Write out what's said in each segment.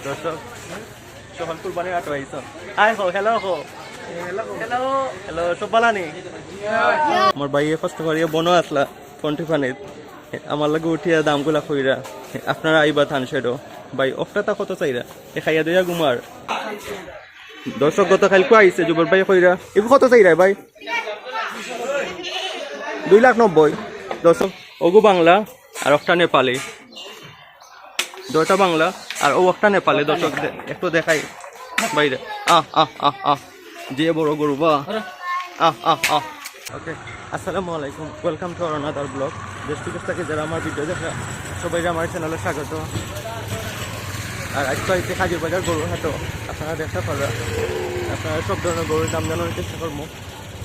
দর্শক সকাল কুরবানি আটো আইছ হাই হো হ্যালো হো হ্যালো হ্যালো সব বালানি আমার ভাইয়ে কষ্ট করিয়া বনো আসলা কন্টি পানিত আমার লাগে উঠিয়া দামগুলা কইরা আপনারা আইবা থান সেডো ভাই অফটাটা কত চাইরা এ খাইয়া দিয়া গুমার দর্শক গত কালকে আইছে জুবল ভাই কইরা এগু কত চাইরা ভাই 2,90,000 দর্শক ওগু বাংলা আর একটা নেপালি দুটা বাংলা আর ও একটা নেপালি দর্শক একটু দেখাই বাইরে যে বড় গরু বা ওকে আসসালামু আলাইকুম welcome to our another blog দেশ বিদেশ থেকে যারা আমার ভিডিও দেখে সবাই আমার চ্যানেলে স্বাগত আর আজকে আইতে হাজির বাজার গরুর হাটো আপনারা দেখতে পারা আপনারা সব ধরনের গরুর দাম জানানোর চেষ্টা করবো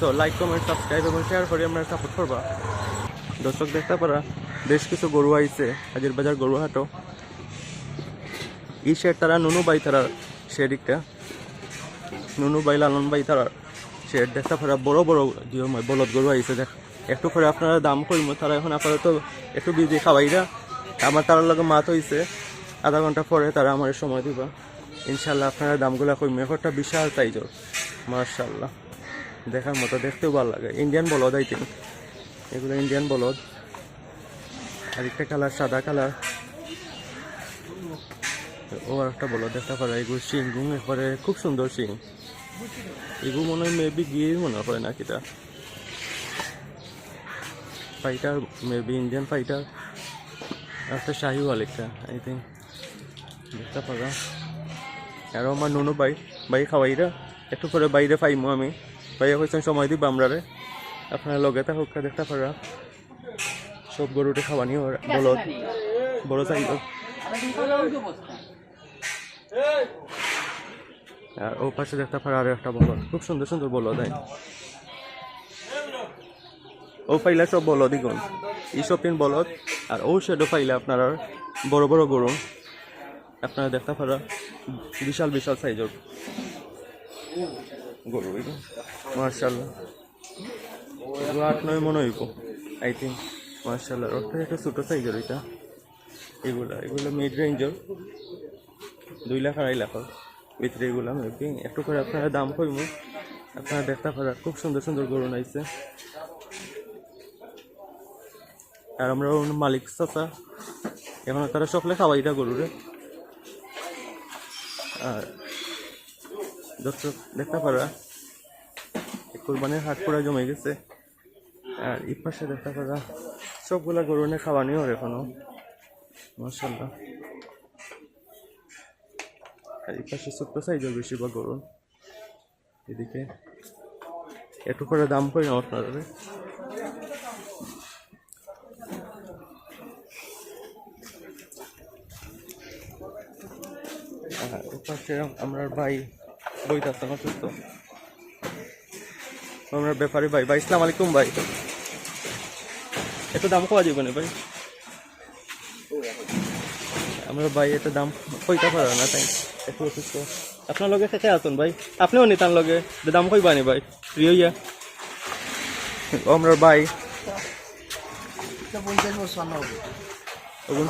তো লাইক কমেন্ট সাবস্ক্রাইব এবং শেয়ার করে আপনারা সাপোর্ট করবা দর্শক দেখতে পারা বেশ কিছু গরু আইছে হাজির বাজার গরু হাটো এই শেড তারা নুনু বাই তারার শেড একটা নুনু বাই লালন বাই তারার শেড দেখতে পারা বড় বড় জিওময় বলদ গরু আইছে দেখ একটু করে আপনারা দাম করিম তারা এখন আপাতত একটু বিজি খাওয়াইরা আমার তার লগে মাত হইছে আধা ঘন্টা পরে তারা আমার সময় দিবা ইনশাল্লাহ আপনারা দামগুলা করিম একটা বিশাল সাইজর মাশাআল্লাহ দেখার মতো দেখতেও ভালো লাগে ইন্ডিয়ান বলদ আই থিঙ্ক এগুলো ইন্ডিয়ান বলদ আর একটা কালার সাদা কালার ও একটা বলদ দেখতে পারে এগুলো শিং গুং একবারে খুব সুন্দর শিং এগুলো মনে হয় মেবি গিয়ে মনে হয় না কিটা ফাইটার মেবি ইন্ডিয়ান ফাইটার একটা শাহিওয়াল একটা আই থিঙ্ক দেখতে পারা আর আমার নুনু ভাই খাওয়াইরা একটু করে বাইরে পাইমো আমি ভাইয়া কইছেন সময় দিব আমরারে আপনারা লগে থাকুক দেখতে পারা সব গরুটে খাওয়ানি বলদ বড় সাইজ আর ও পাশে দেখতে পারা আরো একটা বলদ খুব সুন্দর সুন্দর বলদ দেয় ও পাইলে সব বলদ গুণ এই সব তিন বলদ আর ও শেডও পাইলে আপনার বড় বড় গরু আপনারা দেখতে পারা বিশাল বিশাল সাইজের গরু মার্শাল্লাহ 8-9 মনে হইব আই থিঙ্ক মার্শাল্লাহ ওটা একটা ছোটো সাইজের ওইটা এগুলো মিড রেঞ্জের 2 লাখ 2.5 লাখ ভিতরে এগুলো মেবি একটু করে আপনারা দাম কইমু আপনারা দেখতে পারা খুব সুন্দর সুন্দর গরু নাইছে আর আমরা মালিক চাচা এখন তারা সকলে খাওয়াইটা গরুরে আর দর্শক দেখতে পারা কোরবানির হাট পুরা জমে গেছে আর এই পাশে দেখতে পারা সবগুলা গরু নিয়ে খাওয়ানি ওর এখনো মাশাআল্লাহ আর এই পাশে ছোট্ট সাইজের বেশিরভাগ গরু এদিকে একটু করে দাম করি না আপনারা পাশে আমরা ভাই বইতে আমার সুস্থ আমরা ব্যাপারী ভাই আসসালামু আলাইকুম ভাই এত দাম কওয়া যাবে না ভাই আমরা ভাই এত দাম কইতে পারা না তাই একটু অসুস্থ আপনার লগে থেকে আসুন ভাই আপনিও নিতান লগে দাম কইবা নি ভাই রিয়া আমরা ভাই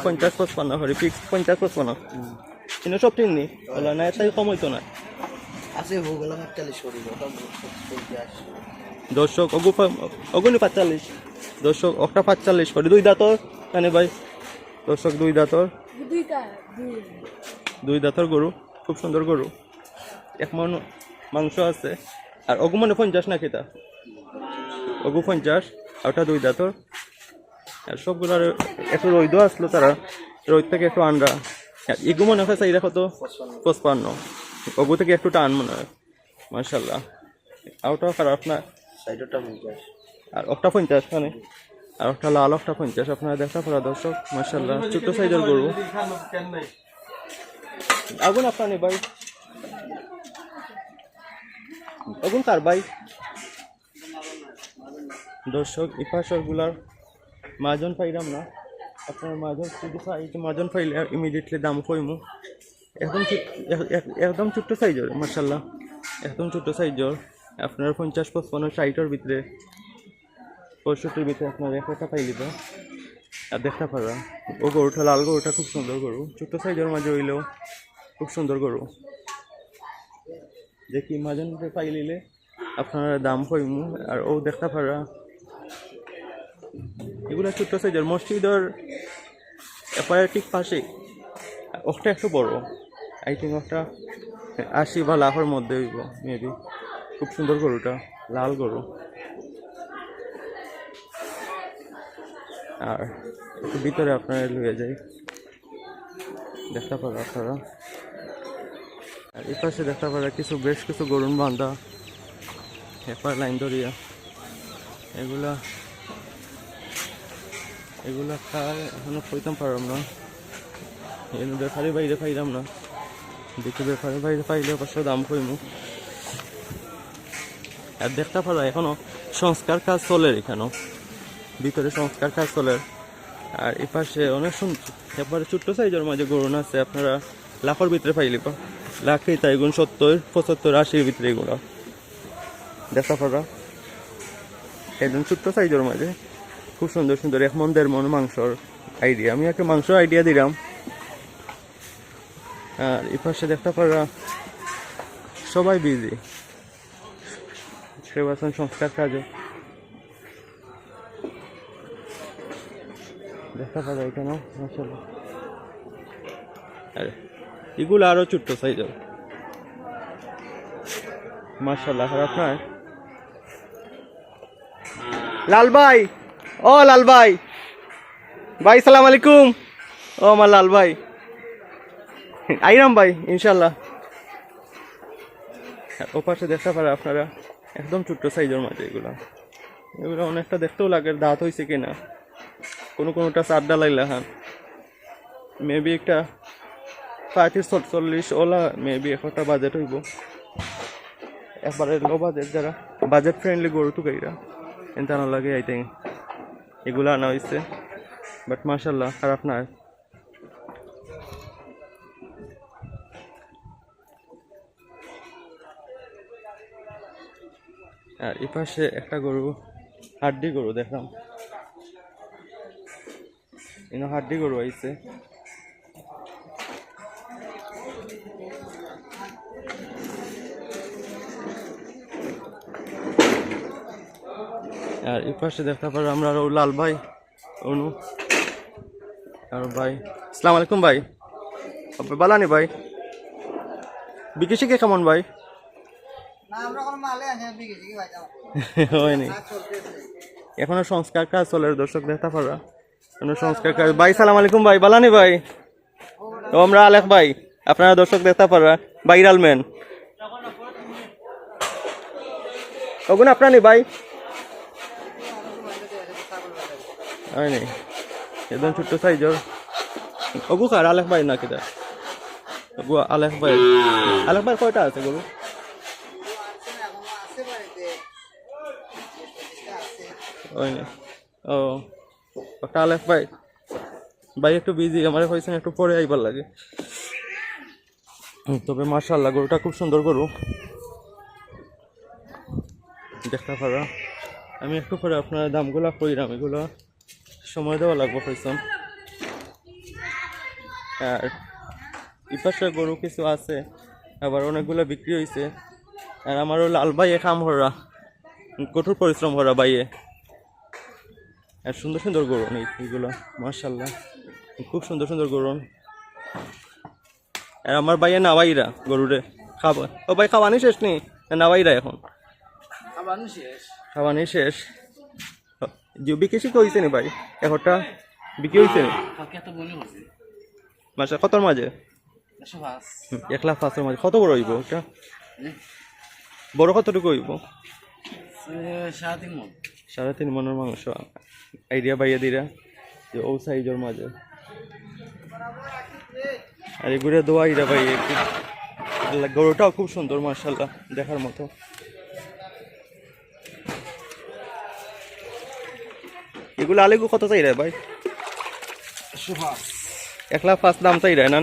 50-55 করে ফিক্স 50-55 কিন্তু সব ঠিক নেই বলা না এটাই কম হইতো না দর্শক অগুনি 45 দর্শক একটা 45 করে 2 দাঁতর কানে ভাই দর্শক 2 দাঁতর 2 দাঁতর গরু খুব সুন্দর গরু এক মন মাংস আছে আর অগু মানে 50 না খেতা অগু 50 আর ওটা 2 দাঁতর আর সবগুলোর একটু রইদ আসলো তারা রইদ থেকে একটু আন্ডা এগু মনে হয় চাই দেখো তো 55 অগু থেকে একটু টান মনে হয় মাশাআল্লাহ আউটাও খারাপ না সাইডটা 50 আর একটা 50 মানে আর একটা লাল একটা 50 আপনারা দেখা পারা দর্শক মাশাআল্লাহ ছোট সাইজের গরু আগুন আপনার ভাই আগুন কার ভাই দর্শক ইপাশরগুলার মাজন পাইলাম না আপনার মাজন যদি মাজন পাইলে ইমিডিয়েটলি দাম কইমু একদম ছোট্ট সাইজের মাশাআল্লাহ একদম ছোট্ট সাইজের আপনার 50-55 60 ভিতরে 65 ভিতরে আপনার একটা পাইলিবা আর দেখতে পারা ও গরুটা লাল গরুটা খুব সুন্দর গরু ছোট্ট সাইজের মাঝে হইলেও খুব সুন্দর গরু দেখি মাঝে মধ্যে পাইলিলে আপনারা দাম কইমু। আর ও দেখতে পারা এগুলা ছোট্ট সাইজের মসজিদের এপারে ঠিক পাশে ওটা একটু বড়, আই থিঙ্ক ওটা 80 বা লাখের মধ্যে হইব মেবি। খুব সুন্দর গরুটা, লাল গরু। আর একটু ভিতরে আপনারা লুয়ে যাই, দেখতে পারা আপনারা। আর এই পাশে দেখতে পারা বেশ কিছু গরুন বান্ধা এপার লাইন ধরিয়া। এগুলা খায় এখনো কইতাম পারলাম না, এর ব্যাপারে বাইরে পাইলাম না। দেখি ব্যাপারে বাইরে পাইলে অবশ্য দাম কইমু। আর দেখতে পারা এখনো সংস্কার কাজ চলে, এখানেও ভিতরে সংস্কার কাজ চলে। আর এই পাশে অনেক সুন্দর এবারে ছোট্ট সাইজের মাঝে গরুন আছে, আপনারা লাখের ভিতরে পাইলে লাখে তাই গুণ 70, 75, 80-র ভিতরে এগুলো দেখতে পারা। একদম ছোট্ট সাইজের মাঝে খুব সুন্দর সুন্দর 1 মন 1.5 মন মাংসর আইডিয়া। আমি একটা মাংসর আইডিয়া দিলাম। আর এই পাশে দেখতে পারা সবাই বিজি, সেবাসন সংস্কার কাজে দেখতে পারা এখানেও মাশাআল্লাহ। আরে এগুলো আরো ছোট্ট সাইজের মাশাআল্লাহ। খারাপ নয়। লাল ভাই, ও লাল ভাই, ভাই সালাম আলাইকুম। ও আমার লাল ভাই, আইরাম ভাই ইনশাল্লাহ। ও পাশে দেখতে পারা আপনারা একদম ছোট্ট সাইজের মাঝে এগুলো অনেকটা দেখতেও লাগে দাঁত হয়েছে কিনা। কোনোটা 4 ডালাইলা হ্যাঁ মেবি একটা 35-40 ওলা মেবি একটা বাজেট হইব। একবারে লো বাজেট, যারা বাজেট ফ্রেন্ডলি গরু টুকাইরা এনতে আনা লাগে আই থিঙ্ক এগুলো আনা হয়েছে। বাট মাশাআল্লাহ খারাপ না। আর এই পাশে একটা গরু, হাড্ডি গরু দেখলাম, হাড্ডি গরু আইছে। আর এই পাশে দেখতে পারো আমরা লাল ভাই অনু আর ভাই। আসসালামু আলাইকুম ভাই, বালানি ভাই, বিকেশি কে কেমন ভাই? এখনো সংস্কার কাজ চলে, দর্শক দেখতে পারা এখনো সংস্কার কাজ। ভাই সালাম আলাইকুম ভাই, বালানি ভাই, ও আমরা আলেখ ভাই, আপনারা দর্শক দেখতে পারা ভাইরাল ম্যান ওগুন আপনার নি ভাই হয়নি একদম ছোট্ট সাইজর ওগু কার আলেখ ভাই না কেটা ওগু আলেখ ভাই কয়টা আছে গরু? হয়নি ও ওটা আলেখ ভাই একটু বিজি, আমার হয়েছে একটু পরে আইবার লাগে। তবে মাশাআল্লাহ গরুটা খুব সুন্দর গরু দেখতে পারা। আমি একটু পরে আপনার দামগুলা কইরাম, এগুলো সময় দেওয়া লাগবে হয়েছেন। আর ইপাশে গরু কিছু আছে, আবার অনেকগুলো বিক্রি হয়েছে। আর আমারও লাল ভাইয়ে কাম করা, কঠোর পরিশ্রম করা বাইয়ে। আর সুন্দর সুন্দর গরু নেই এগুলো মাশাআল্লাহ, খুব সুন্দর সুন্দর গরু। আর আমার ভাইয়ে নাওয়াইরা গরুরে খাবা। ও ভাই খাওয়ানি শেষ নেই নাওয়াইরা? এখন খাওয়ানি শেষ। বিক্রি শিখে হয়েছে নি ভাই? একটা বিক্রি হয়েছে নি মাসে কতর মাঝে? 1,05,000 মাঝে। কত বড় হইব এটা? বড় কতটুকু হইব? 3.5 মনের মাংস আইডিয়া বাইয়া দিরা যে ও সাইজের মাঝে। আর এগুলো দোয়াইরা ভাই গরুটাও খুব সুন্দর মাশাআল্লাহ দেখার মতো। এগুলো আলেগু কত চাই রে ভাই? 1,05,000 দাম চাই রে না?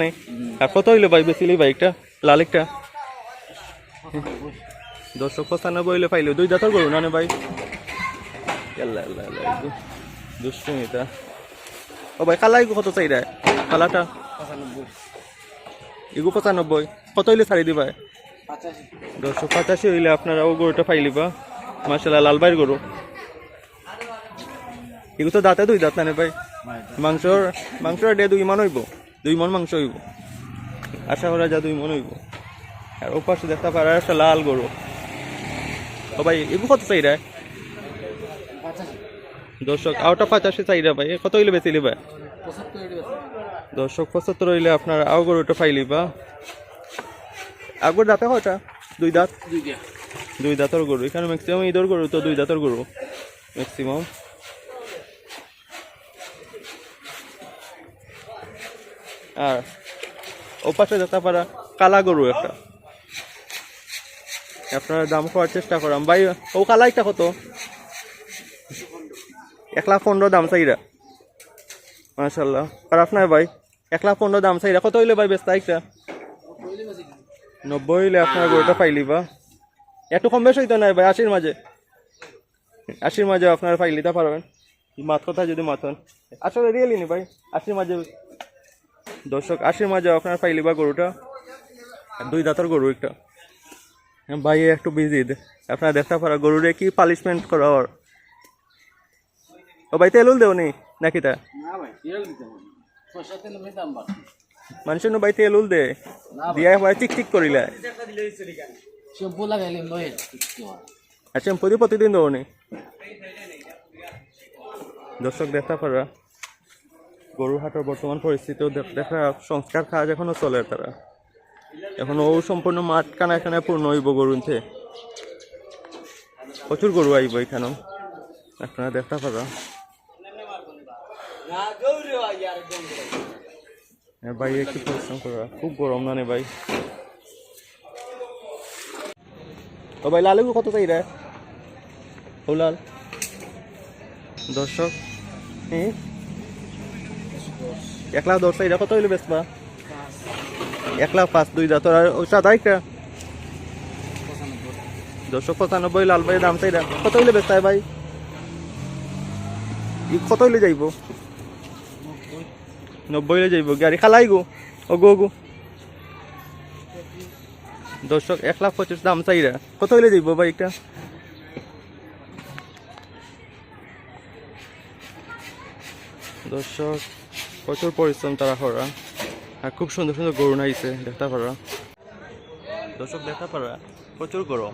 আর কত হইলো ভাই বেশিলি ভাই একটা লাল একটা? 295 হইলে পাইলো। 2 দাঁতের গরু না ভাই? দুষ্টুমিতা। ও ভাই কালাই কত চাই রে? কালাটা এগু 95 কত হইলে ছাড়ি দিবা? 85 হইলে আপনারা ও গরুটা পাইলিবা মাশাআল্লাহ লাল বাইর গরু। এগু তো দাঁতে 2 দাঁত না ভাই? মাংসর ডে 2 মন হইব, 2 মন মাংস হইব, আশা করা যা 2 মন হইব। আর ও পাশে দেখতে পারা একটা লাল গরু। ও ভাই এগু কত চাইরা? দর্শক আওটা 85 চাইরা ভাই, কত হইলে বেচিলি ভাই? দর্শক 75 হইলে আপনার আও গরুটা পাইলিবা। আগর দাঁতে কয়টা? 2 দাঁত? 2 দাঁতের গরু। এখানে ম্যাক্সিমাম ঈদের গরু তো 2 দাঁতের গরু ম্যাক্সিমাম। আর ও পাশে দেখতে পারা কালা গরু একটা, আপনারা দাম করার চেষ্টা করাম ভাই। ও কালাইটা কত? 1,15,000 দাম চাইরা মাশাআল্লাহ। আর আপনার ভাই 1,15,000 দাম চাইরা, কত হইলে ভাই বেচতা? একটা 90 হইলে আপনার গরুটা পাইলিবা। একটু কম বেশ হইতো না ভাই? 80-র মাঝে, 80-র মাঝে আপনারা পাইলিতে পারবেন। মাত কথা যদি মাতন আসলে রিয়েলি নি ভাই, 80-র মাঝে। দর্শক 80-র মাঝে আপনার পাইলিবা গরুটা, 2 দাঁতের গরু একটা। ভাই একটু বিজি, আপনারা দেখতে পারা গরুরে কি পালিশমেন্ট করা ওর। ও ভাই তেলুল দেও নি নাকি তা? মানুষের ভাই তেলুল দে দিয়া ভাই চিক করিলা। আর শ্যাম্পু দিয়ে প্রতিদিন দেও নি? দর্শক দেখতে পারা গরুর হাটের বর্তমান পরিস্থিতিও দেখা সংস্কার কাজ এখনো চলে, তারা এখন ও সম্পূর্ণ মাঠ কানা এখানে পূর্ণ হইব গরুতে। প্রচুর গরু আইব এখানেও, আপনারা দেখতে পারা। ভাই একটু পরিশ্রম করা, খুব গরম না নে ভাই। ও ভাই লালু কত চাই রে? ও লাল দর্শক 1,10,000 চাইরা, কত হইলে বেচবা? 1,05,000 2 দাঁত। আর ওই সাদা একটা দর্শক 95 লাল ভাই দাম চাইরা, কত হইলে বেচতায় ভাই? কত হইলে যাইব? 90 হইলে যাইব। গাড়ি খালাই গো ও গো। দর্শক 1,25,000 দাম চাইরা, কত হইলে যাইব ভাই? একটা দর্শক প্রচুর পরিশ্রম তারা করা, আর খুব সুন্দর সুন্দর গরু নাইছে দেখতে পারা। দর্শক দেখতে পারা প্রচুর গরম,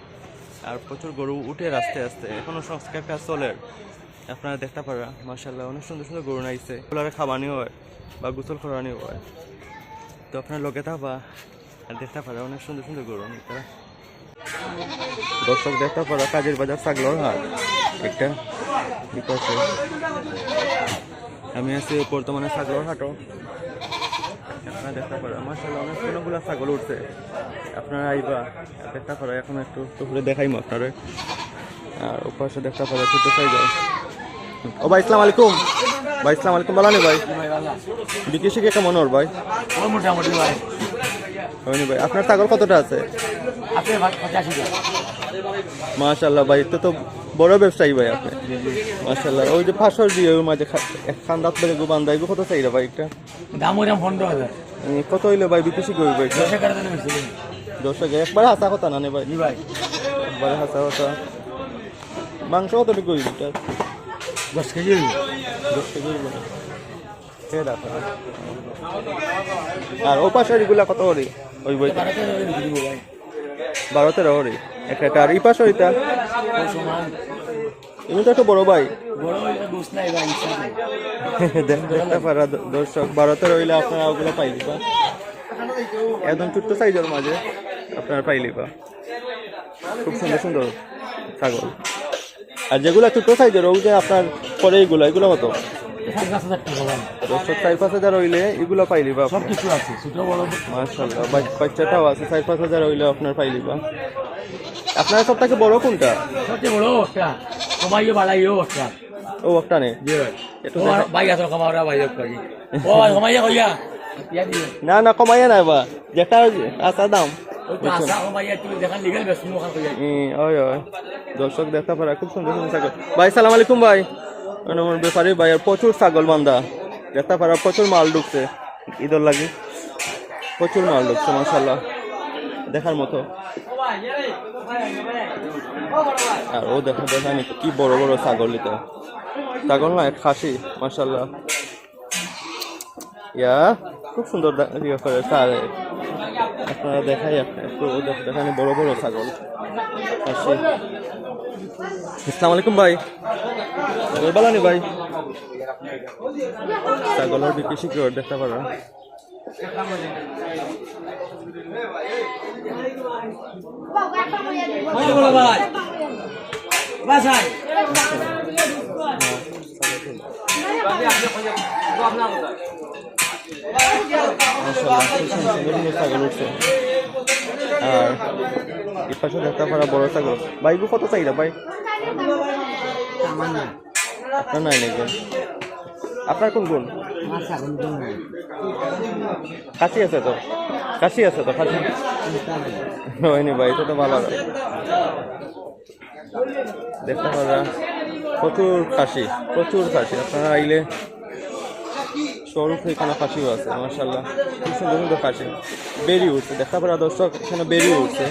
আর প্রচুর গরু উঠে আস্তে আস্তে, এখনো সংস্কার কাজ চলে। আপনারা দেখতে পারা মাশাআল্লাহ অনেক সুন্দর সুন্দর গরু নাইছে, ওগুলারে খাওয়ানি হয় বা গোসল করানি হয়। তো আপনার লগে থাকবা আর দেখতে পারা অনেক সুন্দর সুন্দর গরু তারা। দর্শক দেখতে পারা কাজের বাজার ছাগলের হাট একটা বিকশে। আমি আছি বর্তমানে ছাগলের হাটও, আপনারা দেখতে পারা মাশাআল্লাহ অনেক কোনগুলা ছাগল উঠছে। আপনারা আইবা দেখতে পারা, এখন একটু ঘুরে দেখাইমো আপনারা। আর ওপাশে দেখতে পারা ছোট সাইজ। ও ভাই আসসালামু আলাইকুম। ভাই আসসালামু আলাইকুম, ভালো নেই ভাই? বিক্রি শিখে কেমন ওর ভাই? মোটামুটি ভাই। হয়নি ভাই, আপনার ছাগল কতটা আছে? মাশাআল্লাহ ভাই, তো বড় ব্যবসায়ী ভাই আপনি মাশাআল্লাহ। ওই যে ফাঁসর দিয়ে ওর মাঝে একখান দাঁত বেড়ে গো বান্ধা, এগুলো কত চাইরা ভাই? একটা দাম ওইরকম 15,000। কত হইলে ভাই বিক্রি শিখে ভাই? 10 একবারে হাসা কথা না নে ভাই? ভাই একবারে হাসা কথা। মাংস কতটুকু হইব? 10 কেজি। 10 কেজি হইব না? আর ও পাশের এগুলা কত হরি ওই বই? 12-13 হরি একটা। আর এই পাশে ওইটা এমনি তো একটু বড় ভাই। দেখতে পারা দর্শক 12-13 হইলে আপনারা ওগুলো পাইলিবা, একদম ছোট্ট সাইজের মাঝে আপনারা পাইলিবা। খুব সুন্দর সুন্দর ছাগল। আর যেগুলো ছোট্ট সাইজের ওই যে আপনার পরে এগুলো কত? 4-5,000 হইলে এগুলো পাইলিবা। সব কিছু আছে ছোট বড় মাশাআল্লাহ। বাচ্চাটাও আছে 4-5,000 হইলে আপনার পাইলিবা। আপনার সব থেকে বড় কোনটা? সবচেয়ে বড় একটা কমাইও বাড়াইও একটা। ও একটা নেই ভাই আছে কমাওরা ভাই করি। ও কমাইয়া কইয়া ইয়া দিও না না কমাইয়া না বা যেটা আছে দাম দর্শক দেখতে পারা খুব সুন্দর সুন্দর ছাগল। ভাই সালাম আলাইকুম ভাই, ব্যাপারী ভাই আর প্রচুর ছাগল বান্ধা দেখতে পারা, প্রচুর মাল ঢুকছে ঈদের লাগে। প্রচুর মাল ঢুকছে মাশাআল্লাহ, দেখার মতো। আর ও দেখো দেখেন কি বড় বড় ছাগল, এটা ছাগল না, খাসি মাশাআল্লাহ। ইয়া খুব সুন্দর ইয়ে করে স্যার, আপনারা দেখাই একটু দেখেন বড় বড় ছাগল খাসি। আসসালামু আলাইকুম ভাই, বালানি ভাই, ছাগলের বিক্রি শিখে দেখতে পারো। ছাগল উঠছে, আর এই পাশে দেখতে পারা বড় ছাগল। ভাইগু কত চাইরা ভাই? আপনার নাই নাকি? আপনার কোন গুণ? কাশি আছে তো, কাশি আছে তো, কাশি হয়নি ভাই, এটা তো ভালো। দেখতে পারা প্রচুর খাসি, প্রচুর খাসি। আপনারা আইলে সরু এখানে খাসিও আছে মাশাআল্লাহ, খুব সুন্দর সুন্দর খাসি। বেরি উঠছে দেখতে পারা দর্শক, এখানে বেরি উঠছে,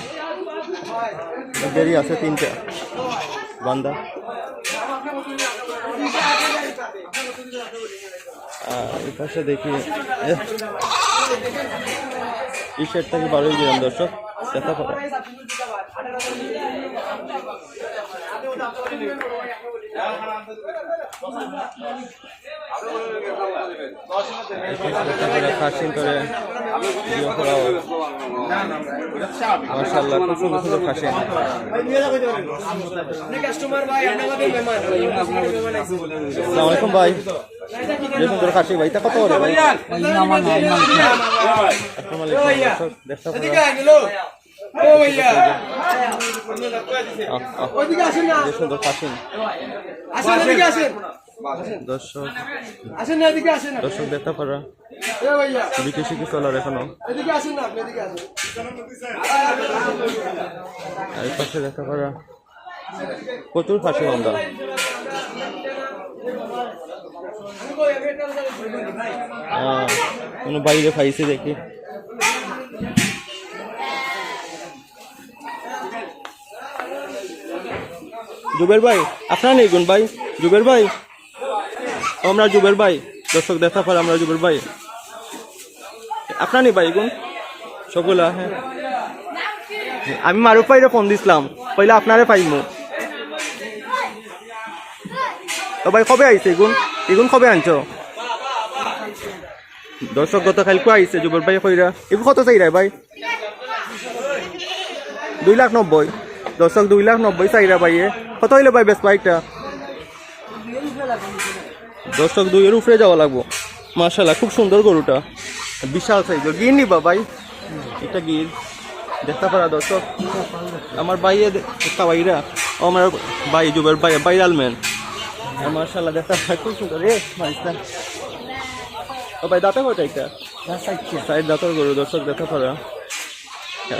বেরি আছে 3টা বান্দা। এই পাশে দেখি এই সাইড থেকে 12 দিলাম দর্শক, দেখা পারা খাসি করে মাশাআল্লাহ, খুব সুন্দর সুন্দর খাসি। আসসালামু আলাইকুম ভাই, যে সুন্দর খাসি ভাই, তা কত করে ভাই? দেখতে সুন্দর খাসি দর্শক, দর্শক দেখতে পারা বিদেশি কি চলার এখনো। আর পাশে দেখতে পারা প্রচুর খাসি বান্ধা। বাইরে খাইছে দেখি। জুবের ভাই আপনার নেই গুণ ভাই? জুবের ভাই, আমরা জুবের ভাই, দর্শক দেখা পারে আমরা জুবের ভাই, আপনার নেই ভাই গুণ সবগুলা? হ্যাঁ, আমি মারুফ ভাইরে ফোন দিছিলাম, পয়লা আপনারে পাইমু। তো ভাই কবে আইছে এগুন? এগুন কবে আনছো? দর্শক গত কালকে আইছে জুবের ভাই কইরা। এগুলো কত চাই ভাই? 2,90,000 দর্শক, 2,90,000 চাইরা ভাইয়ে। কত হইলে ভাই বেশ বাইকটা? দর্শক 2 উপরে যাওয়া লাগবো মাশাআল্লাহ, খুব সুন্দর গরুটা, বিশাল সাইজের। গির নিবা ভাই? এটা গির দেখতে পারা দর্শক, আমার ভাইয়ে ভাইরা, আমার ভাই জুবের ভাই ভাইরাল ম্যান মাশাআল্লাহ, দেখতে পারা খুব সুন্দর। ও ভাই দাঁতে কয়টা? এটা 6 দাঁতের গরু দর্শক দেখতে পারা।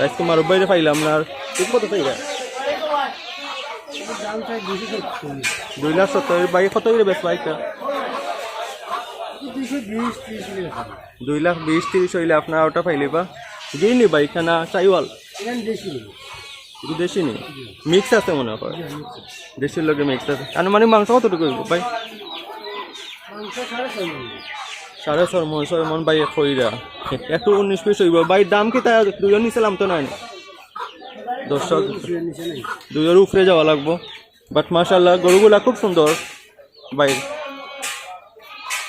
আজকে মারুফ ভাইরে পাইলাম না। আর কত চাইরা? 2,70,000 ভাই। কত করে বেশ বাইকটা? 2,20,30 হইলে আপনার ওটা পাইলে বা গিয়ে নি বাইক না চাইওয়াল? দেশি নি, মিক্স আছে মনে হয়, দেশির লোকে মিক্স আছে। আনুমানিক মাংস কতটুকু ভাই? 6.5 মন ভাই খইরা, একটু 19 পিস হইব ভাই। দাম কি তাই 2 নিছিলাম তো নাই দর্শক, 2 উপরে যাওয়া লাগবো। বাট মাশাআল্লাহ গরুগুলা খুব সুন্দর ভাই।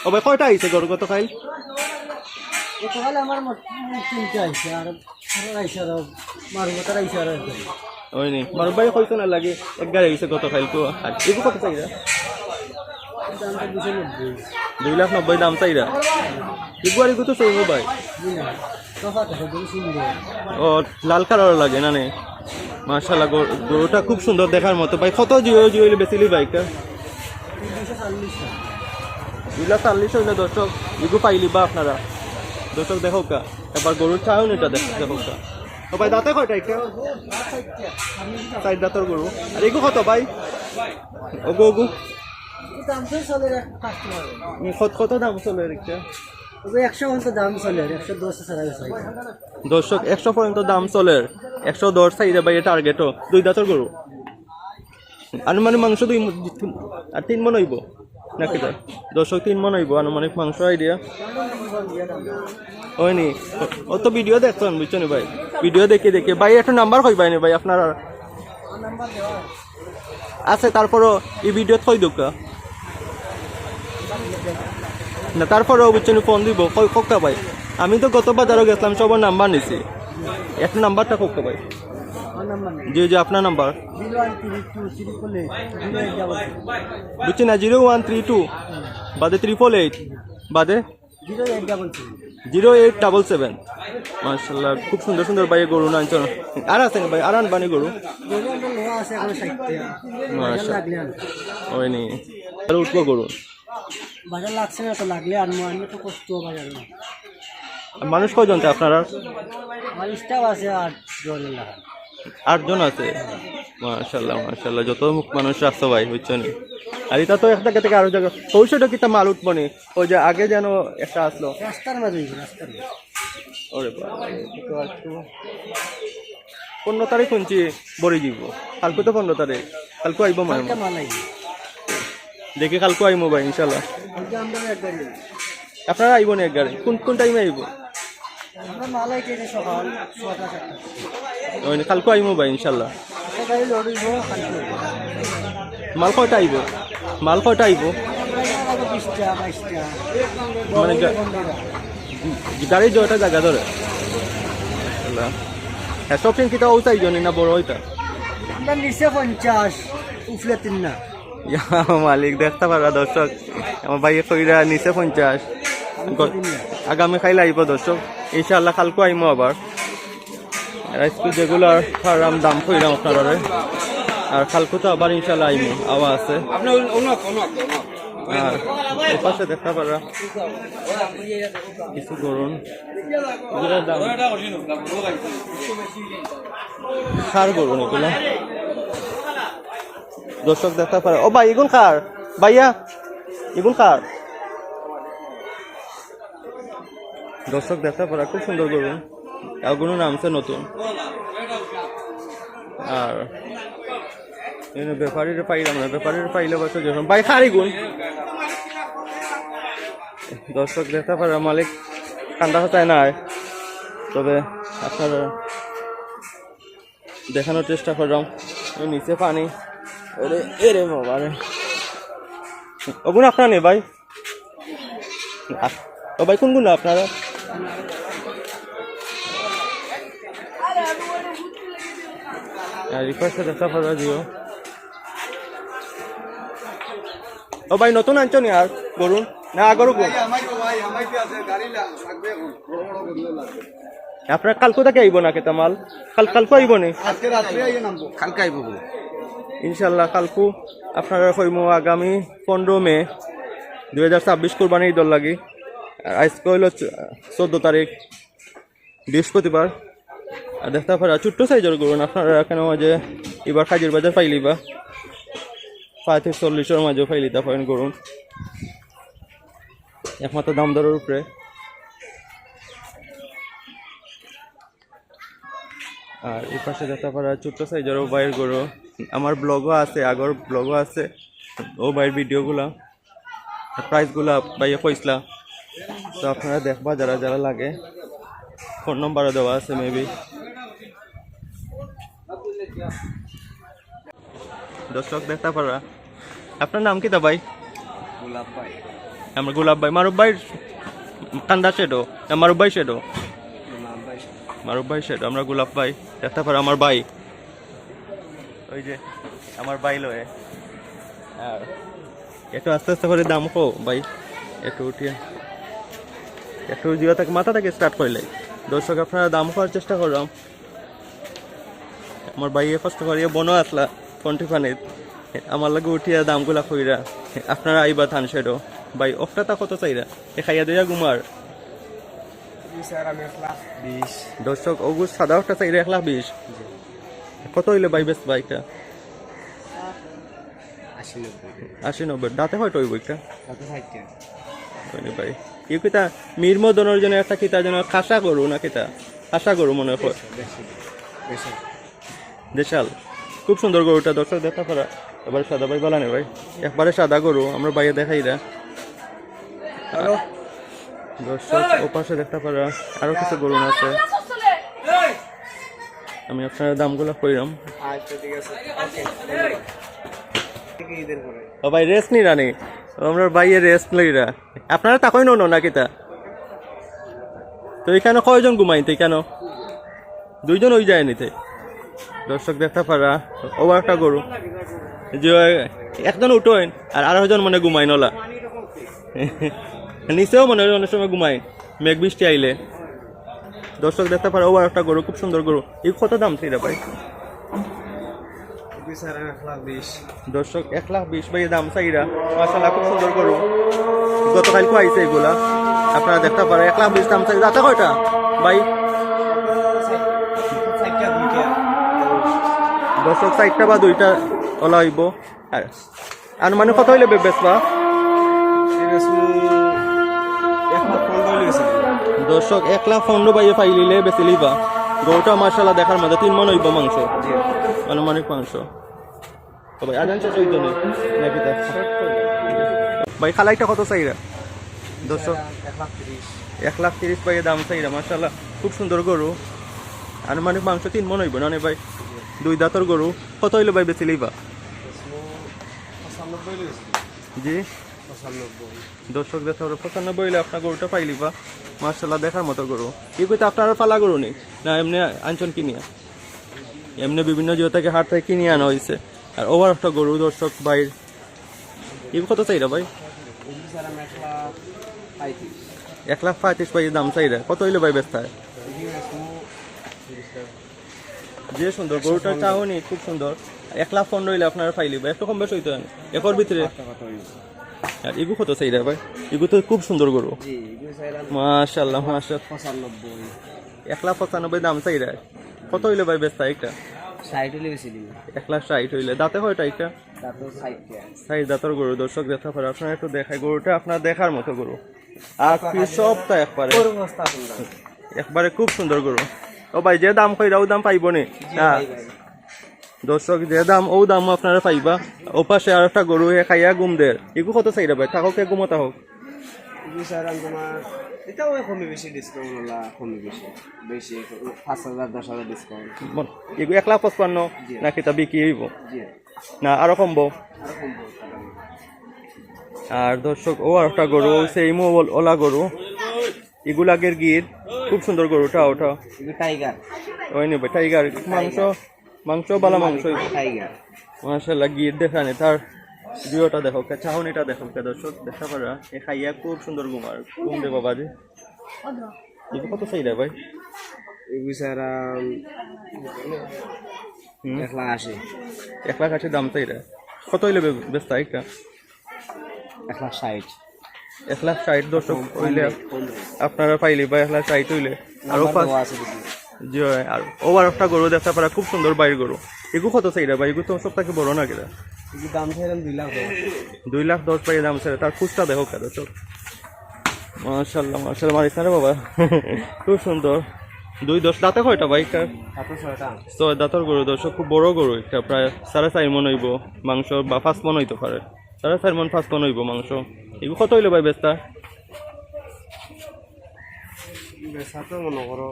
ও ভাই কয়টা আইছে গরু কত খাইল? আমার 3টা আইছে, আর আইছে আর মারুমাতার আইছে। আর ওইনি মারুফ ভাই কইতো না লাগে 11 আইছে কত খাইল তো। আর এগুলো কত চাইরা? 2,90,000 দাম চাইরা। এগুলো এগুলো তো চাইবো ভাই। ও লাল কালার লাগে না নে মাশাআল্লাহ, গরুটা খুব সুন্দর দেখার মতো ভাই। কত জিও বেচিলি বাইকটা? 2,40,000 হইলে দর্শক এগুলো পাইলি বা আপনারা দর্শক দেখো কা এবার গরুর চাও না, এটা দেখো কা। ও ভাই দাঁতে কয়টা? এটা 4 দাঁতের গরু। আর এগুলো কত ভাই? ওগো কত দাম চলে একটা? তবে 100 পর্যন্ত দাম চলে 110 ছাড়া গেছে দর্শক 100 পর্যন্ত দাম চলে 110 চাইরে ভাই টার্গেটও 2 দাঁতর গরু আনুমানিক মাংস 2 আর 3 মন হইব নাকি তো দর্শক 3 মন হইব আনুমানিক মাংস আইডিয়া হয়নি ও তো ভিডিও দেখছেন বুঝছেন ভাই ভিডিও দেখে দেখে ভাই একটা নাম্বার কইবাই নি ভাই আপনার আছে তারপরও এই ভিডিও থই দোকা না তারপরেও বুঝছেন ফোন দিব কোকা ভাই আমি তো গত বাজারও গেছিলাম সবার নাম্বার নিছি একটা নাম্বারটা কোকা ভাই জি জি আপনার নাম্বার বুঝছি না 0132 বাদে 888 বাদে 0877 মাশাআল্লাহ খুব সুন্দর সুন্দর ভাই গরু না আনছেন আর আছেন ভাই আর আনবানি গরু মাশাআল্লাহ ওই নি আর উঠবো গরু বাজার লাগছে না তো লাগলে আনবো আনবো তো কষ্ট বাজার না মানুষ কয়জন আপনারা আমার স্টাফ আছে 8 জন 8 জন আছে মাশাআল্লাহ মাশাআল্লাহ যত মুখ মানুষ রাখছো ভাই বুঝছেন আর এটা তো এক জায়গা থেকে আরো জায়গা পৌঁছটা কিতা মাল উঠবনি ওই যে আগে যেন একটা আসলো রাস্তার মাঝে রাস্তার ওরে বাবা 15 তারিখ শুনছি বড়ি দিব কালকে তো 15 তারিখ কালকে আইব মানে দেখি কালকে আইব ভাই ইনশাআল্লাহ আপনারা আইব না এক গাড়ি কোন টাইমে আইব আমরা মালাই কেটে সকাল 6টা 7টা ওই কালকে আইব ভাই ইনশাআল্লাহ গাড়ি লড়িব মাল কয়টা আইব মাল কয়টা আইব 20টা 22টা মানে গাড়ি জয়টা জায়গা ধরে হ্যাঁ শপিং কিটা ও চাই জনি না বড় ওইটা আমরা নিচে 50 উপরে 3 না মালিক দেখতে পারা দর্শক আমার ভাই কইরা নিচে 50 আগামী খাইলে আইব দর্শক ইনশাআল্লাহ কালকে আইমো আবার আজকে যেগুলার ফার্ম দাম কইরাম আপনারা আর কালকে তো আবার ইনশাআল্লাহ আইমো আওয়া আছে আর এই পাশে দেখতে পারা কিছু গরুন সার গরুন এগুলো দর্শক দেখতে পারে ও ভাই এগুন খার ভাইয়া এগুন খার দর্শক দেখতে পারে খুব সুন্দর গরু এগুলো নামছে নতুন আর ব্যাপারীর পাইলাম না ব্যাপারীর পাইলে বছর যখন ভাই খারি গুণ দর্শক দেখতে পারে মালিক ঠান্ডা হতায় না তবে আপনারা দেখানোর চেষ্টা করলাম নিচে পানি ওরে এরে বাবা রে ওগুলো আপনারা নেই ভাই ও ভাই কোনগুলো আপনারা আর রিকোয়েস্ট দেখা পারা দিও ও ভাই নতুন আনছো নি আর গরুন না আগরও আপনার কালকে থেকে আইব না কেতা মাল কালকে আইব নি কালকে আইব ইনশাল্লাহ কালকু আপনারা কইমো আগামী 15 মে 2026 কোরবানি ঈদর লাগি আর আজকে হইল 14 তারিখ বৃহস্পতিবার আর দেখতে পারা ছোট্ট সাইজের গরুন আপনারা এখানে মাঝে এবার কাজের বাজার পাইলিবা 40-40 মাঝে পাইলিতা পারেন গরুন একমাত্র দাম দরের উপরে আর এই পাশে দেখতে পারা ছোট্ট সাইজেরও বাইরের গরু আমার ব্লগও আছে আগর ব্লগও আছে ও বাইরের ভিডিওগুলা প্রাইসগুলা বাইরে কইসলা তো আপনারা দেখবা যারা যারা লাগে ফোন নম্বরও দেওয়া আছে মেবি দর্শক দেখতে পারা আপনার নাম কি তা ভাই গোলাপ ভাই আমার গোলাপ ভাই মারুফ ভাই কান্দা শেডো মারুফ ভাই শেডো মারুফ ভাই শেডো আমরা গোলাপ ভাই দেখতে পারা আমার ভাই ওই যে আমার ভাই লয়ে আর একটু আস্তে আস্তে করে দাম কো ভাই একটু উঠিয়ে একটু জিও থেকে মাথা থেকে স্টার্ট করলে দর্শক আপনারা দাম করার চেষ্টা করলাম আমার ভাইয়ে কষ্ট করিয়ে বনো আসলা কন্টি পানিত আমার লাগে উঠিয়া দামগুলা কইরা আপনারা আইবা থান সেডো ভাই অফটা তা কত চাইরা এ খাইয়া দিয়া গুমার দর্শক ওগু সাদা অফটা চাইরা 1,20,000 কত হইলে ভাই বেশ বাইকটা 80-90 দাঁতে হয়তো ওই বইটা ভাই ই কিতা মীর মদনের জন্য একটা কিতা যেন খাসা গরু না কিতা খাসা গরু মনে হয় দেশাল খুব সুন্দর গরুটা দর্শক দেখা করা এবার সাদা ভাই বলানে ভাই একবারে সাদা গরু আমরা বাইরে দেখাই রা দর্শক ওপাশে দেখতে পারা আরো কিছু গরু আছে আমি আপনার দামগুলো কইরাম ও ভাই রেস্ট নি রানি আমরা বাইরে রেস্ট লইরা আপনারা তাকই নো না কিতা তো এখানে কয়জন ঘুমাইতে কেন দুইজন ওই যায় নিতে দর্শক দেখতে পারা ও একটা গরু যে একজন উঠোয় আর আরেকজন মানে ঘুমাই নলা নিচেও মনে হয় অনেক সময় ঘুমাই মেঘ বৃষ্টি আইলে দর্শক দেখতে পারা ও একটা গরু খুব সুন্দর গরু এই কত দাম ছিল ভাই দর্শক 1,20,000 ভাই দাম চাইরা মাশাআল্লাহ খুব সুন্দর গরু গতকালকে আইছে এগুলা আপনারা দেখতে পারেন 1,20,000 দাম চাই দাঁতা কয়টা ভাই দর্শক 4টা বা 2টা ওলা হইব আর মানে কত হইলে বেচবা দর্শক 1,15,000 বাইয়ে ফাইলিলে বেশি লিবা গরুটা মাশাআল্লাহ দেখার মধ্যে 3 মণ হইব মাংস আনুমানিক মাংস তো ভাই আজান শেষ হইতো নাকি তা ভাই খালাইটা কত চাইরা দর্শক 1,30,000 বাইয়ে দাম চাইরা মাশাআল্লাহ খুব সুন্দর গরু আনুমানিক মাংস 3 মণ হইব না ভাই 2 দাঁতর গরু কত হইলে ভাই বেশি লিবা জি দর্শক দেখা 95 হইলে আপনার গরুটা পাইলিবা মাশাআল্লাহ দেখার মতো গরু কি কইতে আপনারা পালা গরু নেই না এমনি আনছন কিনিয়া এমনি বিভিন্ন জায়গা থেকে হাট থেকে কিনে আনা হয়েছে আর ওভার একটা গরু দর্শক ভাই এই কত চাইরা ভাই 1,35,000 ভাই দাম চাইরা কত হইলে ভাই বেচতে হয় যে সুন্দর গরুটা চাওনি খুব সুন্দর 1,15,000 হইলে আপনারা পাইলিবা একটু কম বেশি হইতো একর ভিতরে আর এগু কত চাইরা ভাই এগু তো খুব সুন্দর গরু মাশাআল্লাহ মাশাআল্লাহ 1,95,000 দাম চাইরা কত হইলে ভাই বেচতে একটা 60 হইলে বেশি দিন 1,60,000 হইলে দাঁতে কয়টা এটা তারপর 60 সাইজ দাঁতর গরু দর্শক দেখা পারে আপনারা একটু দেখায় গরুটা আপনার দেখার মতো গরু আর কি সবটা একবারে খুব সুন্দর গরু ও ভাই যে দাম কইরা ও দাম পাইব নি হ্যাঁ দর্শক যে দাম ও দাম আপনারা পাইবা ও পাশে আর একটা গরু খাইয়া গুম দের এগু কত চাইরা ভাই থাকক কে গুমতা হোক এটাও কমে বেশি ডিসকাউন্ট হলা কমে বেশি 5,000 10,000 ডিসকাউন্ট এগু 1,55,000 নাকি তা বিক্রি হইব না আরো কমবো আর দর্শক ও আর একটা গরু সেই ওলা গরু এগুলাগের গির খুব সুন্দর গরুটা ওটা টাইগার ওই নেবে টাইগার মাংস বালা মাংস টাইগার মাশাআল্লাহ গির দেখানে তার ভিউটা দেখো চাহনিটা দেখো দর্শক দেখা পারা এ খাইয়া খুব সুন্দর ঘুম দে বাবা জি এটা কত চাইরা ভাই এই বিচারা 1,80,000 দাম চাইরা কত হইলে বেচতা একটা 1,60,000 1,60,000 দর্শক হইলে আপনারা পাইলি বা 1,60,000 হইলে আরো জি আর ওভার একটা গরু দেখা পারা খুব সুন্দর বাইর গরু এগু কত চাইরা ভাই এগু তো সব থেকে বড় না কেটা দাম চাইলাম 2,10,000 পাই দাম চাইরা তার খুচটা দেখো কেন চল মাশাআল্লাহ মাশাআল্লাহ মারিস না রে বাবা খুব সুন্দর 2,10 দাঁতে কয়টা ভাই কার 6 দাঁতর গরু দর্শক খুব বড় গরু একটা প্রায় 4.5 মণ হইব মাংস বা 5 মণ হইতে পারে 4.5 মণ 5 মণ হইব মাংস এগু কত হইলে ভাই বেচতা বেচাতো মনে করো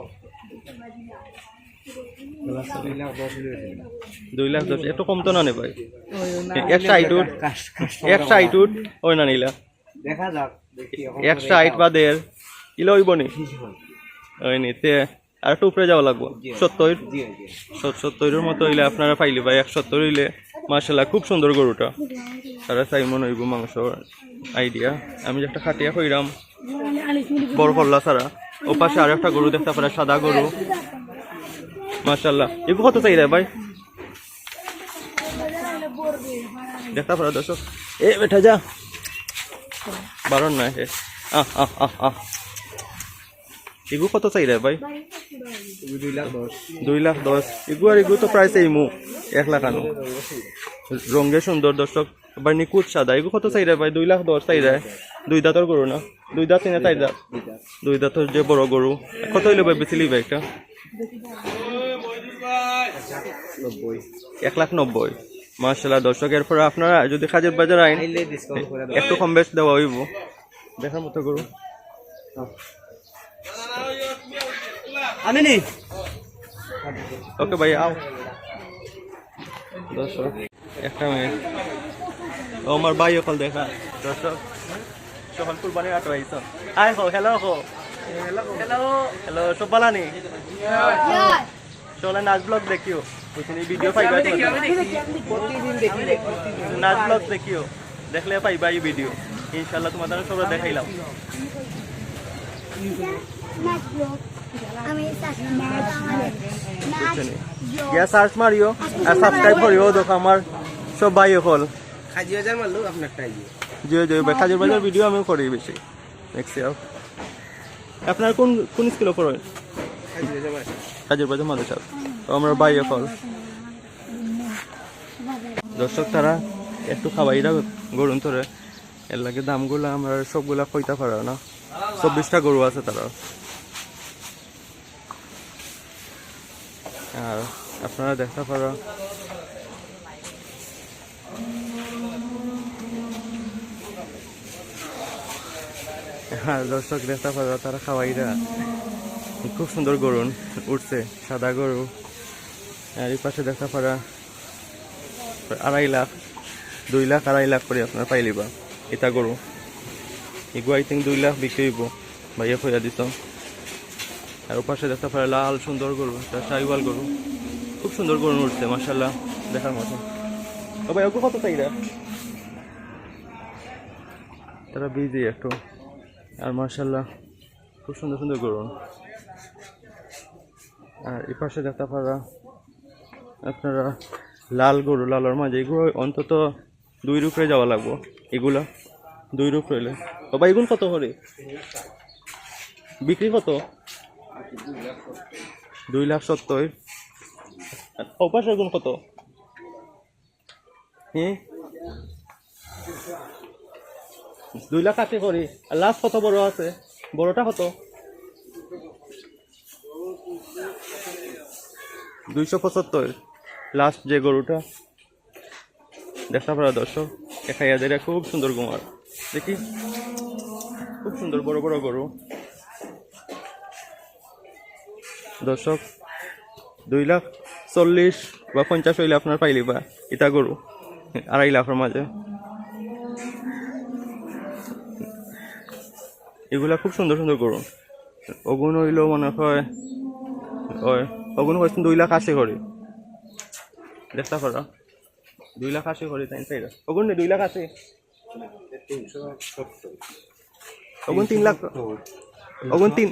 2,10,000 একটু কম তো না নে ভাই 1,60,000 ওই না নিলা দেখা যাক 1,60,000 বা 1,5 কিলো হইব নি ওই নিতে আর একটু উপরে যাওয়া লাগবো 70 মতো হইলে আপনারা পাইলি ভাই 170 হইলে মাশাআল্লাহ খুব সুন্দর গরুটা 4.5 মণ হইব মাংস আইডিয়া আমি একটা খাটিয়া কইরাম বড় করলা সারা ও পাশে আর একটা গরু দেখতে পারা সাদা গরু মাশাআল্লাহ এগু কত চাইরা ভাই দেখতে পারা দর্শক এ বেটা যা বারণ না হে এগু কত চাইরা ভাই 2,10,000 এগু আর এগু তো প্রায় সেই 1,00,000 রঙে সুন্দর দর্শক এবার নিকুট সাদা এগুলো কত চাইরা ভাই 2,10,000 চাইরা 2 দাঁতর গরু না 2 দাঁত না 4 দাঁত 2 দাঁতর যে বড় গরু কত হইলে ভাই বেশি লিবে একটা 1,90,000 মাশাআল্লাহ দর্শক এরপর আপনারা যদি খাজের বাজার আইন একটু কম বেশ দেওয়া হইব দেখার মতো গরু আনেনি ওকে ভাই আও দর্শক একটা মিনিট ও আমার ভাই ওখাল দেখা দর্শক সকাল কুরবানি আটবাইছ আই হো হ্যালো হো হ্যালো সব বালানি চলে নাচ ব্লগ দেখিও ওখানে ভিডিও পাইবা নাচ ব্লগ দেখিও দেখলে পাইবা এই ভিডিও ইনশাআল্লাহ তোমাদের সবাই দেখাইলাম গিয়া সার্চ মারিও আর সাবস্ক্রাইব করিও দেখো আমার সব ভাই হল খাজি বাজার মারলো আপনারটা জিও জিও খাজুর বাজার ভিডিও আমি করি বেশি নেক্সট আপনার কোন কোন স্কুলে পড়েন খাজুর বাজার মাদ্রাসা তো আমরা ভাই হল দর্শক তারা একটু খাওয়াইরা গরুন ধরে এর লাগে দামগুলো আমরা সবগুলা কইতে পারো না 24টা গরু আছে তারা আর আপনারা দেখতে পারো হ্যাঁ দর্শক দেখতে পারো তারা খাওয়াইরা খুব সুন্দর গরু উঠছে সাদা গরু আর এই পাশে দেখতে পারা 2.5 লাখ 2 লাখ 2.5 লাখ করে আপনার পাইলিবা এটা গরু এগুলো আই থিঙ্ক 2 লাখ বিক্রি হইব ভাইয়া কইয়া দিত আর ও পাশে দেখতে পারে লাল সুন্দর গরু একটা শাহিওয়াল গরু খুব সুন্দর গরু উঠছে মাশাআল্লাহ দেখার মতো ও ভাই ওকে কত চাইরা তারা বিজি একটু আর মাশাআল্লাহ খুব সুন্দর সুন্দর গরু আর এই পাশে দেখতে পারা আপনারা লাল গরু লালের মাঝে এগুলো অন্তত 2 রুপে যাওয়া লাগবো এগুলা 2 রুপ রইলে ও ভাই এগুলো কত করে বিক্রি কত 2,70,000 ও পাশে গুণ কত 2 লাখ আশি করি আর লাস্ট কত বড় আছে বড়টা কত 275 লাস্ট যে গরুটা দেখতে পারা দর্শক খাইয়া দেয় খুব সুন্দর গুমার দেখি খুব সুন্দর বড় বড় গরু দর্শক 2,40,000 বা 50 হইলে আপনার পাইলি বা এটা গরু 2.5 লাখের মাঝে এগুলা খুব সুন্দর সুন্দর গরু ওগুন হইলেও মনে হয় ওগুন হয়েছে 2,80,000 করে দেখতে পারা 2,80,000 করে তাই তাই ওগুন 2,80,000 ওগুন 3 লাখ ওগুন 90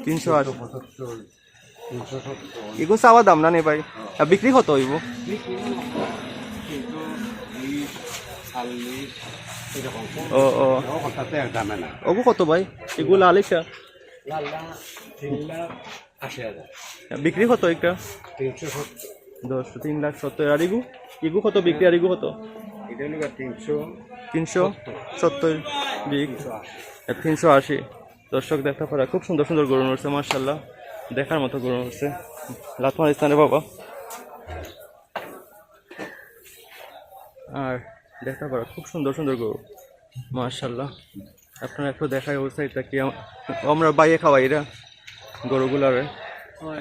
380 এগুলো চাওয়া দাম না নে ভাই বিক্রি কত হইব ও ও ওগু কত ভাই এগুলো আলিশা বিক্রি কত একটা 3,70,000 আর ইগু কত বিক্রি আর ইগু কত 370 380 দর্শক দেখা পারা খুব সুন্দর সুন্দর গরু উঠছে মাশাআল্লাহ দেখার মতো গরু উঠছে লাতমার স্থানে বাবা আর দেখা পারা খুব সুন্দর সুন্দর গরু মাশাআল্লাহ আপনারা একটু দেখায় ওয়েবসাইটটা কি আমরা বাইরে খাওয়াই এরা গরুগুলারে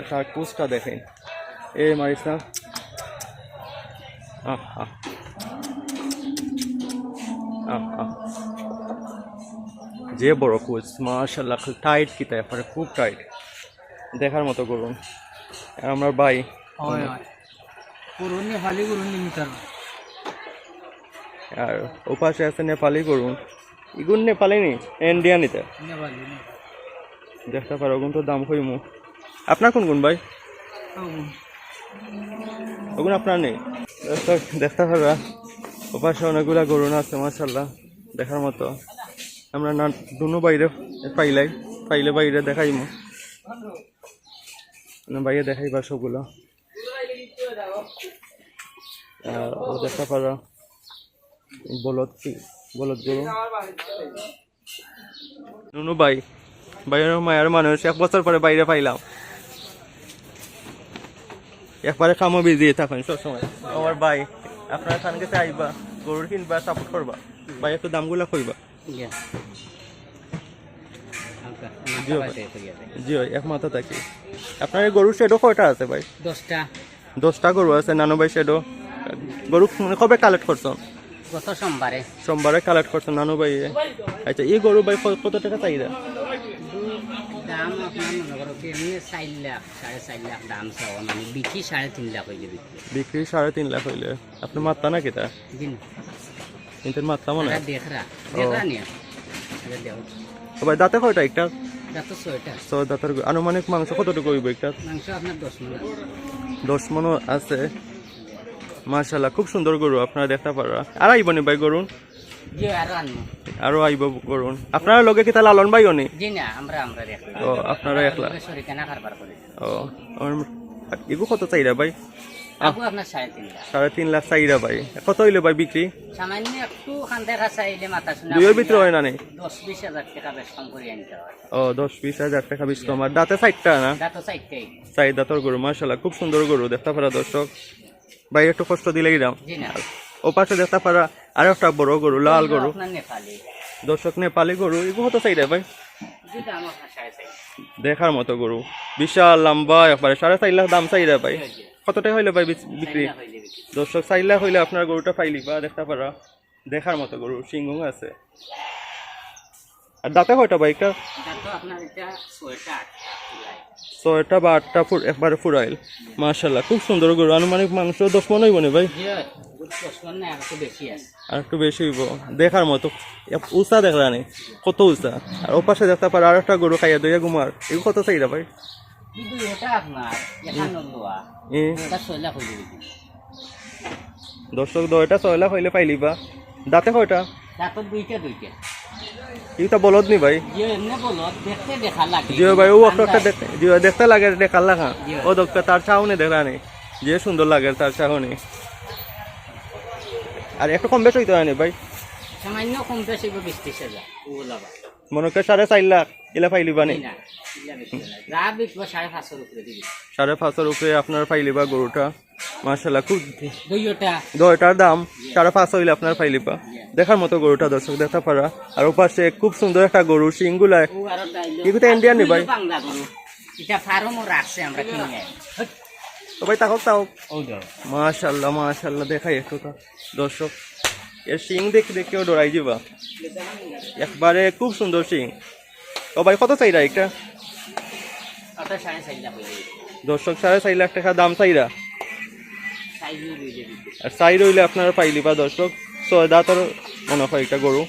তার কুচটা দেখেন এ মারিস না যে বড় কুচ মাশাআল্লাহ টাইট কি তাই আপনার খুব টাইট দেখার মতো করুন আর আমরা ভাই আর ওপাশে আছে নেপালি করুন ইগুন নেপালি নি ইন্ডিয়া নিতে দেখতে পারো ওগুন তো দাম কইমু আপনার কোন গুণ ভাই ওগুন আপনার নেই দেখতে পারবা ওপাশে অনেকগুলা গরুন আছে মাশাআল্লাহ দেখার মতো আমরা না দুনো বাইরে পাইলে বাইরে দেখাইমু বাইরে দেখাইবা সবগুলো আর ও দেখতে পারা বলদ বলদ গরু। নুনু ভাই, ভাইয়ের মায়ের মানুষ 1 বছর পরে বাইরে পাইলাম, একবারে কামো বিজি থাকেন সবসময়। আমার ভাই আপনার এখান থেকে আইবা, গরুর কিনবা, সাপোর্ট করবা, ভাই একটু দামগুলা কইবা। জি ভাই, এক মাথা থাকি। আপনার এই গরুর শেডও কয়টা আছে ভাই? 10টা গরু আছে। নানু ভাই শেডও গরু কবে কালেক্ট করছেন? গত সোমবারে সোমবারে কালেক্ট করছেন নানু ভাই। আচ্ছা, এই গরু ভাই কত টাকা চাহিদা? দাম আপনার মনে করো কি এমনি 4 লাখ 4.5 লাখ দাম চাওয়া, মানে বিক্রি 3.5 লাখ হইলে বিক্রি 3.5 লাখ হইলে। আপনি মাত্রা না কেটা দিন কিন্তু মাত্রা মনে হয় দেখরা নিয়ে ভাই। দাঁতে কয়টা একটা? দাঁত 6টা। 6 দাঁতের আনুমানিক মাংস কতটুকু হইব একটা? মাংস আপনার 10 মণ আছে। মাশাআল্লাহ, খুব সুন্দর গরু, আপনারা দেখতে পারা। আর আইব নি ভাই গরু? জি আরো আনবো, আরো আইব গরু। আপনারা লগে কি তা লালন ভাইও নি? জি না, আমরা দেখি। ও আপনারা একলা? সরিকানা কারবার করি। ও এগু কত চাইরা ভাই? আপু আপনার 3.5 লাখ। 3.5 লাখ চাইরা ভাই। কত হইলে ভাই বিক্রি? সামান্য একটু খান দেখা চাইলে মাথা শুনে দুইয়ের ভিতরে হয় না নি? 10-20 হাজার টাকা বেশ কম করে আনতে হয়। ও 10-20 হাজার টাকা বেশ কম। আর দাঁতে 4টা না? দাঁত 4টাই। 4 দাঁতের গরু, মাশাআল্লাহ, খুব সুন্দর গরু দেখতে পারা দর্শক। ভাই একটু কষ্ট দিলেই দাম। জি না, ও পাশে দেখতে পারা আর একটা বড় গরু, লাল গরু। আপনার নেপালি দর্শক, নেপালি গরু। এগুলো কত চাইরা ভাই? জি দাম আপনার 4.5। দেখার মতো গরু, বিশাল লম্বা, একবারে 4.5 লাখ দাম চাইরা ভাই। কত টাকা হইলে ভাই বিক্রি? দর্শক, 4 লাখ হইলে আপনার গরুটা পাইলি বা দেখতে পারা। দেখার মতো গরু, সিংহ আছে। আর দাঁতে কয়টা ভাই? একটা দাঁত আপনার এটা 6টা 6টা বা 8টা একবারে ফুরাইল। মাশাআল্লাহ, খুব সুন্দর গরু। আনুমানিক মাংস 10 মণ হইব নি ভাই? জি 10 মণ না, একটু বেশি আছে। আর একটু বেশি হইব। দেখার মতো উঁচা দেখা নেই, কত উঁচা। আর ও পাশে দেখতে পারা আর একটা গরু খাইয়া দইয়া ঘুমার। এগুলো কত চাইরা ভাই? কিন্তু এটা আপনার 51 লোয়া, এটা 6 লাখ হইলে বিক্রি। দর্শক, 2টা 6 লাখ হইলে পাইলি বা। দাঁতে কয়টা? দাঁত 2টা। এটা বলদ নি ভাই? যে এমনি বলো দেখতে দেখা লাগে। জিও ভাই, ও একটা দেখতে লাগে দেখার লাগা। ও দেখতে তার চাউনি দেখা নেই, যে সুন্দর লাগে তার চাউনি। আর একটু কম বেশ হইতে হয় নি ভাই? সামান্য কম বেশি 20-30 হাজার ওগুলা বা। মনে করে 4.5 লাখ এলা পাইলি বা নি? না, ইলা বেশি না। যা বিকবো 550 উপরে দিবি। 550 উপরে আপনার পাইলি বা গরুটা। মাশাআল্লাহ, খুব দুইটা। 2টার দাম 550 হইলে আপনার পাইলি বা। দেখার মতো গরুটা দর্শক দেখতে পারা। আর ওপাশে খুব সুন্দর একটা গরু, সিংগুলায়। ও আর তাইলে এগুলো ইন্ডিয়ান নি ভাই? বাংলা গরু। এটা ফার্মও রাখছে, আমরা কিনে আই। তো ভাই তাকাও তাও। ও দাও। মাশাআল্লাহ, মাশাআল্লাহ, দেখাই একটু দর্শক। এর শিং দেখেও ডরাই যাবা, একবারে খুব সুন্দর শিং। ও ভাই কত চাইরা একটা? ওটা 4.5 লাখ হইলে। দর্শক, 4.5 লাখ টাকা দাম চাইরা। সাইজও রইলে বিক্রি। আর সাই রইলে আপনারা পাইলি বা দর্শক। 6 দাঁতের মনে হয় একটা গরু,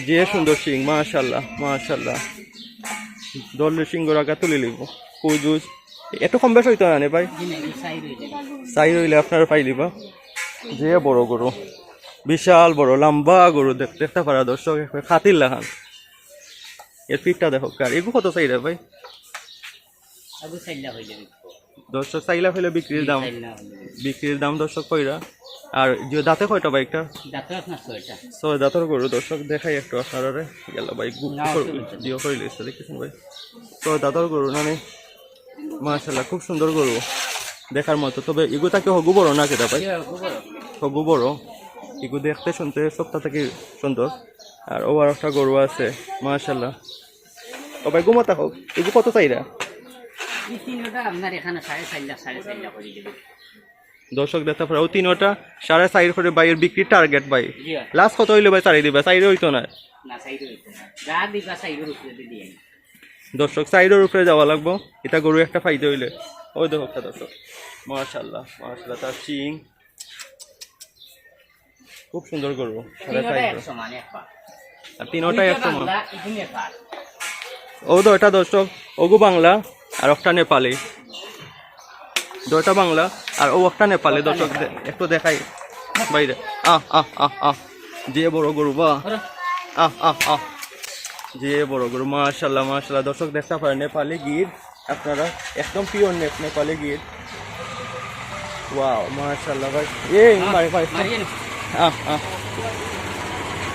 যে সুন্দর শিং। মাশাআল্লাহ, মাশাআল্লাহ, দলের সিং গোড়াকা তুলে লিব। কুজুজ একটু কম বেশ হইতো না ভাই? সাই রইলে আপনারা পাইলি বা। যে বড় গরু, বিশাল বড় লম্বা গরু দেখতে পারা দর্শক, খাতির লাগান। এর পিঠটা দেখো কার। এগুলো কত চাইরা ভাই? দর্শক, 4 লাখ হইলে বিক্রির দাম দর্শক কইরা। আর যে দাঁতে কয়টা ভাই? একটা 6 দাঁতের গরু দর্শক, দেখাই একটু আপনারা গেল ভাই। জিও করে লিস্ট দেখেছেন ভাই? 6 দাঁতের গরু মানে মাশাআল্লাহ, খুব সুন্দর গরু দেখার মতো। তবে এগুলো কি হগু বড় না কেটা ভাই? হগু বড়। এগুলো দেখতে শুনতে সবটা থেকে সুন্দর। আর ওর একটা গরু আছে মাশাআল্লাহ। ও ভাই ঘুমাতা হোক। এগুলো কত চাইরা? দর্শক দেখতে পারে ও 3টা 4.5 করে বাইয়ের বিক্রির টার্গেট ভাই। লাস্ট কত হইলে ভাই? 4 দিবা? 4 হইতো না। দর্শক, 4 উপরে যাওয়া লাগবো। এটা গরু একটা ফাইদে হইলে। ওই দেখো দর্শক, মাশাআল্লাহ, মাশাআল্লাহ, তার শিং খুব সুন্দর গরু। 3.5 আর 3টাই 1 সমান। ও 2টা দর্শক, ওগু বাংলা আর একটা নেপালি। 2টা বাংলা আর ও একটা নেপালি দর্শক, একটু দেখাই বাইরে। যে বড় গরু বা। যে বড় গরু, মাশাআল্লাহ, মাশাআল্লাহ, দর্শক দেখতে পারেন। নেপালি গির, আপনারা একদম পিওর নেপালি গির। ওয়াও মাশাআল্লাহ ভাই এই ভাই ভাই মারিয়ে নি।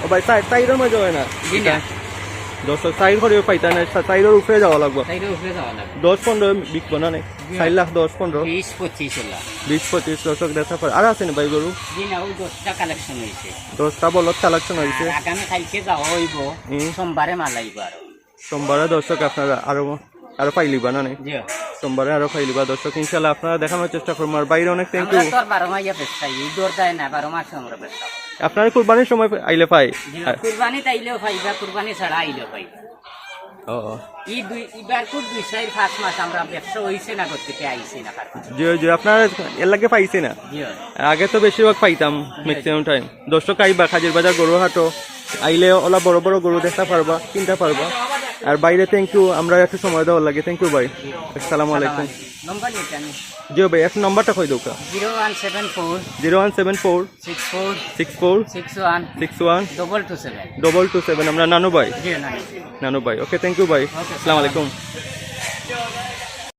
ও ভাই সাইডের মাঝে হয় না জি না, দর্শক সাইড করিও পাইতা না সাইডের উপরে যাওয়া লাগবে তাইলে উপরে যাওয়া লাগবে। 10-15 বিকবো না নাই 4 লাখ 10-15 20-25 হলা। 20-25 দর্শক দেখা পারে আর আছে না ভাই গরু জি না, ওই 10টা কালেকশন হয়েছে। 10টা বলত কালেকশন হয়েছে আর আগামী কালকে যাওয়া হইব, সোমবারে মাল আইব আরো। সোমবারে দর্শক আপনারা আরো পাইলিবা না নাই জি, সোমবারে আরো পাইলিবা দর্শক ইনশাআল্লাহ আপনারা দেখানোর চেষ্টা করবো আর বাইরে অনেক থ্যাংক ইউ আমরা তো আর 12 মাইয়া বেচতাই, এই দর দেয় না, 12 মাসে আমরা বেচতাম। আপনারা কুরবানির সময় আইলে পাই জি, কুরবানি তাইলেও পাইবা, কুরবানি ছাড়া আইলেও পাইবা। ও এবার খুব 2-4-5 মাস আমরা ব্যবসা হইছে না, করতে আইছি না কারবার। জি আপনারা এর লাগে পাইছে না জি, আগে তো বেশিরভাগ পাইতাম ম্যাক্সিমাম টাইম দর্শক আইবা খাজির বাজার গরু হাটো আইলে ওলা বড় বড় গরু দেখতে পারবা কিনতে পারবা আর বাইরে থ্যাংক ইউ আমরা একটু সময় দেওয়ার লাগে থ্যাংক ইউ ভাই আসসালামু আলাইকুম নম্বর লিখে আমি জি ভাই এক নম্বরটা কই দৌকা 0174 0174 64 64 61 61 227। 227 আমরা নানু ভাই জি না, নানু ভাই ওকে থ্যাংক ইউ ভাই Okay, আসসালামু আলাইকুম